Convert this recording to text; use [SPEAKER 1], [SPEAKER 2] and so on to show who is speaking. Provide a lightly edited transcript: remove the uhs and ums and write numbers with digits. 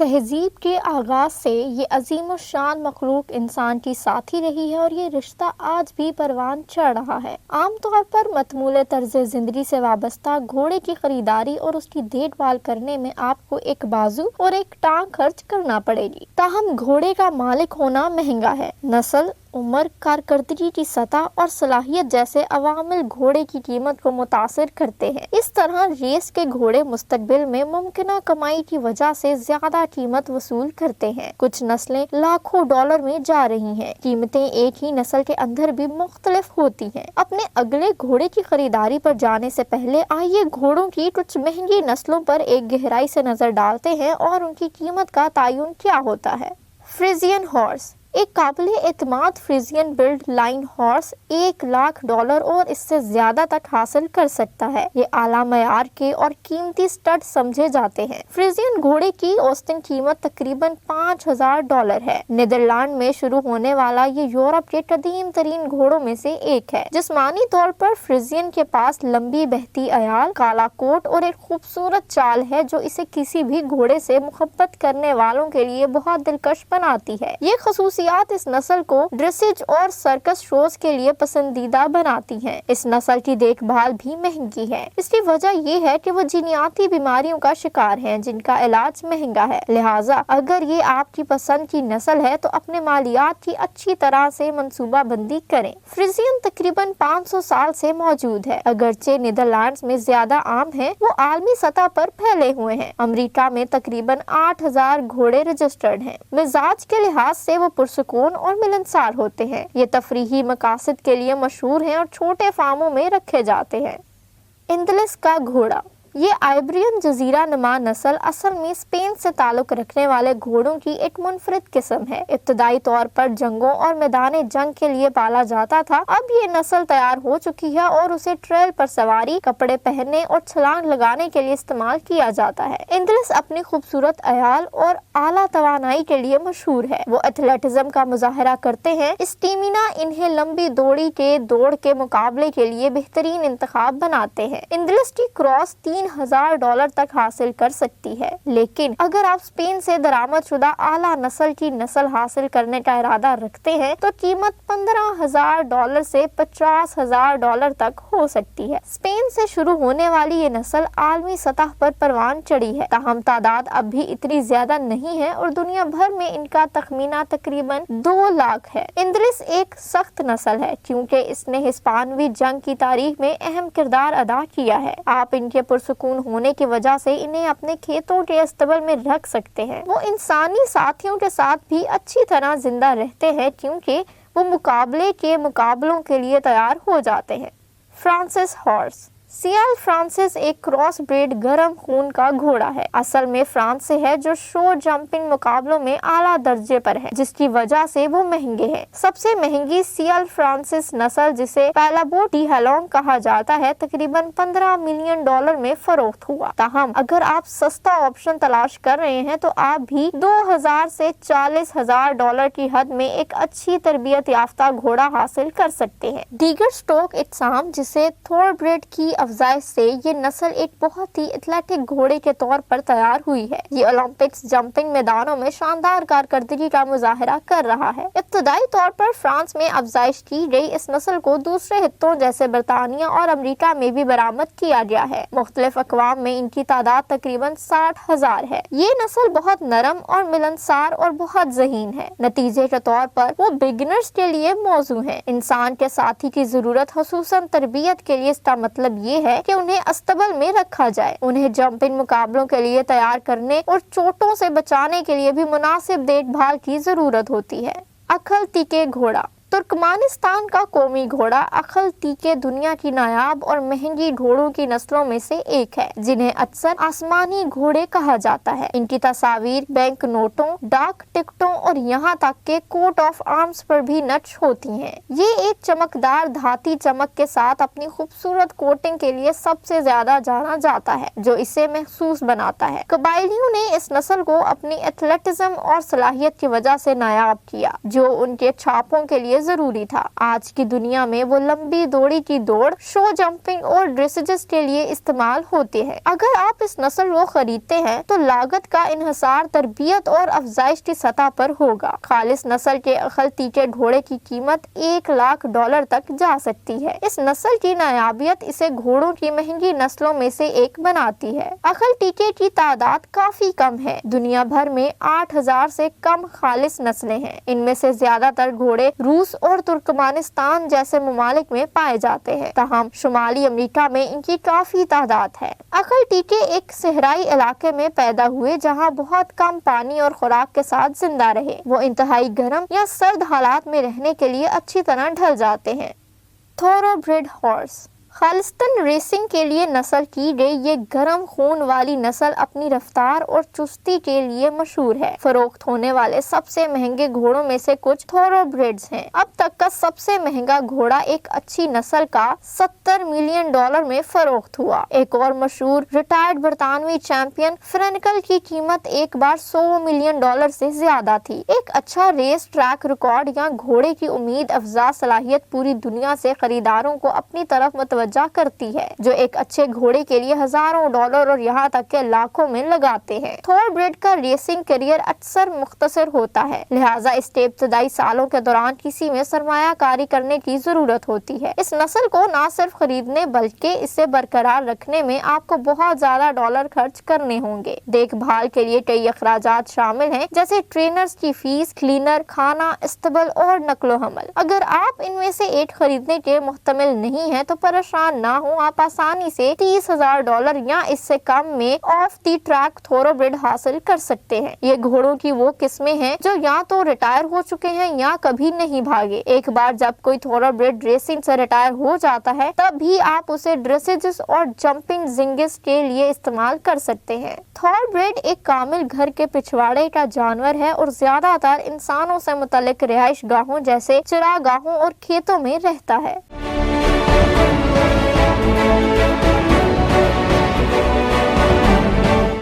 [SPEAKER 1] تہذیب کے آغاز سے یہ عظیم الشان مخلوق انسان کی ساتھی رہی ہے اور یہ رشتہ آج بھی پروان چڑھ رہا ہے۔ عام طور پر متمول طرز زندگی سے وابستہ گھوڑے کی خریداری اور اس کی دیکھ بھال کرنے میں آپ کو ایک بازو اور ایک ٹانگ خرچ کرنا پڑے گی۔ تاہم گھوڑے کا مالک ہونا مہنگا ہے۔ نسل، عمر، کارکردگی کی سطح اور صلاحیت جیسے عوامل گھوڑے کی قیمت کو متاثر کرتے ہیں۔ اس طرح ریس کے گھوڑے مستقبل میں ممکنہ کمائی کی وجہ سے زیادہ قیمت وصول کرتے ہیں۔ کچھ نسلیں لاکھوں ڈالر میں جا رہی ہیں۔ قیمتیں ایک ہی نسل کے اندر بھی مختلف ہوتی ہیں۔ اپنے اگلے گھوڑے کی خریداری پر جانے سے پہلے آئیے گھوڑوں کی کچھ مہنگی نسلوں پر ایک گہرائی سے نظر ڈالتے ہیں اور ان کی قیمت کا تعین کیا ہوتا ہے۔ Friesian horse. ایک قابل اعتماد فریزین بلڈ لائن ہارس $1,00,000 اور اس سے زیادہ تک حاصل کر سکتا ہے۔ یہ اعلیٰ معیار کے اور قیمتی سٹڈ سمجھے جاتے ہیں۔ فریزین گھوڑے کی اوسطن قیمت تقریباً $5,000 ہے۔ نیدرلینڈ میں شروع ہونے والا یہ یورپ کے قدیم ترین گھوڑوں میں سے ایک ہے۔ جسمانی طور پر فریزین کے پاس لمبی بہتی عیال، کالا کوٹ اور ایک خوبصورت چال ہے جو اسے کسی بھی گھوڑے سے محبت کرنے والوں کے لیے بہت دلکش بناتی ہے۔ یہ خصوصیات اس نسل کو ڈریسج اور سرکس شوز کے لیے پسندیدہ بناتی ہیں۔ اس نسل کی دیکھ بھال بھی مہنگی ہے۔ اس کی وجہ یہ ہے کہ وہ جینیاتی بیماریوں کا شکار ہیں جن کا علاج مہنگا ہے۔ لہٰذا اگر یہ آپ کی پسند کی نسل ہے تو اپنے مالیات کی اچھی طرح سے منصوبہ بندی کریں۔ فریزین تقریباً 500 سال سے موجود ہے۔ اگرچہ نیدرلینڈز میں زیادہ عام ہیں، وہ عالمی سطح پر پھیلے ہوئے ہیں۔ امریکہ میں تقریباً 8,000 گھوڑے رجسٹرڈ ہیں۔ مزاج کے لحاظ سے وہ پرسکون اور ملنسار ہوتے ہیں۔ یہ تفریحی مقاصد کے لیے مشہور ہیں اور چھوٹے فارموں میں رکھے جاتے ہیں۔ اندلس کا گھوڑا۔ یہ آئیبرین جزیرہ نما نسل اصل میں اسپین سے تعلق رکھنے والے گھوڑوں کی ایک منفرد قسم ہے۔ ابتدائی طور پر جنگوں اور میدان جنگ کے لیے پالا جاتا تھا۔ اب یہ نسل تیار ہو چکی ہے اور اسے ٹریل پر سواری، کپڑے پہننے اور چھلانگ لگانے کے لیے استعمال کیا جاتا ہے۔ اندلس اپنی خوبصورت عیال اور اعلیٰ توانائی کے لیے مشہور ہے۔ وہ ایتھلیٹزم کا مظاہرہ کرتے ہیں۔ اسٹیمینا انہیں لمبی دوڑی کے دوڑ کے مقابلے کے لیے بہترین انتخاب بناتے ہیں۔ اندلس کی کراس $3,000 تک حاصل کر سکتی ہے، لیکن اگر آپ اسپین سے درآمد شدہ اعلیٰ نسل کی نسل حاصل کرنے کا ارادہ رکھتے ہیں تو قیمت $15,000 سے $50,000 تک ہو سکتی ہے۔ اسپین سے شروع ہونے والی یہ نسل عالمی سطح پر پروان چڑھی ہے، تاہم تعداد اب بھی اتنی زیادہ نہیں ہے اور دنیا بھر میں ان کا تخمینہ تقریباً 2 لاکھ ہے۔ اندلس ایک سخت نسل ہے کیونکہ اس نے ہسپانوی جنگ کی تاریخ میں اہم کردار ادا کیا ہے۔ آپ ان کے پرسکون ہونے کی وجہ سے انہیں اپنے کھیتوں کے استبل میں رکھ سکتے ہیں۔ وہ انسانی ساتھیوں کے ساتھ بھی اچھی طرح زندہ رہتے ہیں کیونکہ وہ مقابلے کے مقابلوں کے لیے تیار ہو جاتے ہیں۔ Francis horse. سیال فرانسس ایک کراس بریڈ گرم خون کا گھوڑا ہے۔ اصل میں فرانس سے ہے جو شو جمپنگ مقابلوں میں اعلیٰ درجے پر ہے، جس کی وجہ سے وہ مہنگے ہیں۔ سب سے مہنگی سیال فرانسس نسل، جسے پیلابو ڈی ہیلونگ کہا جاتا ہے، تقریباً $15 ملین میں فروخت ہوا۔ تاہم اگر آپ سستا آپشن تلاش کر رہے ہیں تو آپ بھی $2,000 سے $40,000 کی حد میں ایک اچھی تربیت یافتہ گھوڑا حاصل کر سکتے ہیں۔ دیگر اسٹوک اقسام، جسے تھور بریڈ کی افزائش سے یہ نسل ایک بہت ہی ایتھلیٹک گھوڑے کے طور پر تیار ہوئی ہے۔ یہ اولمپکس جمپنگ میدانوں میں شاندار کارکردگی کا مظاہرہ کر رہا ہے۔ ابتدائی طور پر فرانس میں افزائش کی گئی اس نسل کو دوسرے خطوں جیسے برطانیہ اور امریکہ میں بھی برآمد کیا گیا ہے۔ مختلف اقوام میں ان کی تعداد تقریباً 60,000 ہے۔ یہ نسل بہت نرم اور ملنسار اور بہت ذہین ہے۔ نتیجے کے طور پر وہ بگنرز کے لیے موزوں ہیں۔ انسان کے ساتھی کی ضرورت، خصوصاً تربیت کے لیے، اس کا مطلب یہ ہے کہ انہیں استبل میں رکھا جائے۔ انہیں جمپنگ مقابلوں کے لیے تیار کرنے اور چوٹوں سے بچانے کے لیے بھی مناسب دیکھ بھال کی ضرورت ہوتی ہے۔ اکھل تیکے گھوڑا۔ ترکمانستان کا قومی گھوڑا اکھل تیکے دنیا کی نایاب اور مہنگی گھوڑوں کی نسلوں میں سے ایک ہے، جنہیں اکثر آسمانی گھوڑے کہا جاتا ہے۔ ان کی تصاویر بینک نوٹوں، ڈاک ٹکٹوں اور یہاں تک کہ کوٹ آف آرمز پر بھی نقش ہوتی ہیں۔ یہ ایک چمکدار دھاتی چمک کے ساتھ اپنی خوبصورت کوٹنگ کے لیے سب سے زیادہ جانا جاتا ہے، جو اسے محسوس بناتا ہے۔ قبائلیوں نے اس نسل کو اپنی ایتھلیٹزم اور صلاحیت کی وجہ سے نایاب کیا، جو ان کے چھاپوں کے لیے ضروری تھا۔ آج کی دنیا میں وہ لمبی دوڑی کی دوڑ، شو جمپنگ اور ڈریسز کے لیے استعمال ہوتے ہیں۔ اگر آپ اس نسل کو خریدتے ہیں تو لاگت کا انحصار تربیت اور افزائش کی سطح پر ہوگا۔ خالص نسل کے عقل ٹیکے گھوڑے کی قیمت $1,00,000 تک جا سکتی ہے۔ اس نسل کی نایابیت اسے گھوڑوں کی مہنگی نسلوں میں سے ایک بناتی ہے۔ عقل ٹیکے کی تعداد کافی کم ہے۔ دنیا بھر میں 8,000 سے کم خالص نسلیں ہیں۔ ان میں سے زیادہ تر گھوڑے روس اور ترکمانستان جیسے ممالک میں پائے جاتے ہیں، تاہم شمالی امریکہ میں ان کی کافی تعداد ہے۔ عقل ٹیکے ایک صحرائی علاقے میں پیدا ہوئے جہاں بہت کم پانی اور خوراک کے ساتھ زندہ رہے۔ وہ انتہائی گرم یا سرد حالات میں رہنے کے لیے اچھی طرح ڈھل جاتے ہیں۔ تھورو بریڈ ہارس خالصتاً ریسنگ کے لیے نسل کی گئی یہ گرم خون والی نسل اپنی رفتار اور چستی کے لیے مشہور ہے۔ فروخت ہونے والے سب سے مہنگے گھوڑوں میں سے کچھ تھورو بریڈز ہیں۔ اب تک کا سب سے مہنگا گھوڑا ایک اچھی نسل کا $70 ملین میں فروخت ہوا۔ ایک اور مشہور ریٹائرڈ برطانوی چیمپئن فرینکل کی قیمت ایک بار $100 ملین سے زیادہ تھی۔ ایک اچھا ریس ٹریک ریکارڈ یا گھوڑے کی امید افزا صلاحیت پوری دنیا سے خریداروں کو اپنی طرف متوجہ کرتی ہے، جو ایک اچھے گھوڑے کے لیے ہزاروں ڈالر اور یہاں تک کہ لاکھوں میں لگاتے ہیں۔ تھور بریڈ کا ریسنگ کیریئر اکثر مختصر ہوتا ہے، لہٰذا اس کے ابتدائی سالوں کے دوران کسی میں سرمایہ کاری کرنے کی ضرورت ہوتی ہے۔ اس نسل کو نہ صرف خریدنے بلکہ اسے برقرار رکھنے میں آپ کو بہت زیادہ ڈالر خرچ کرنے ہوں گے۔ دیکھ بھال کے لیے کئی اخراجات شامل ہیں، جیسے ٹرینرز کی فیس، کلینر، کھانا، استبل اور نقل و حمل۔ اگر آپ ان میں سے ایک خریدنے کے محتمل نہیں ہیں تو پریشان نہ ہوں، آپ آسانی سے $30,000 یا اس سے کم میں off the track thoroughbred حاصل کر سکتے ہیں۔ یہ گھوڑوں کی وہ قسمیں ہیں جو یا تو ریٹائر ہو چکے ہیں یا کبھی نہیں بھاگے۔ ایک بار جب کوئی تھورو بریڈ ریسنگ سے ریٹائر ہو جاتا ہے تب بھی آپ اسے ڈریسز اور جمپنگ زنگز کے لیے استعمال کر سکتے ہیں۔ تھور بریڈ ایک کامل گھر کے پچھواڑے کا جانور ہے اور زیادہ تر انسانوں سے متعلق رہائش گاہوں جیسے چراگاہوں اور کھیتوں میں رہتا ہے۔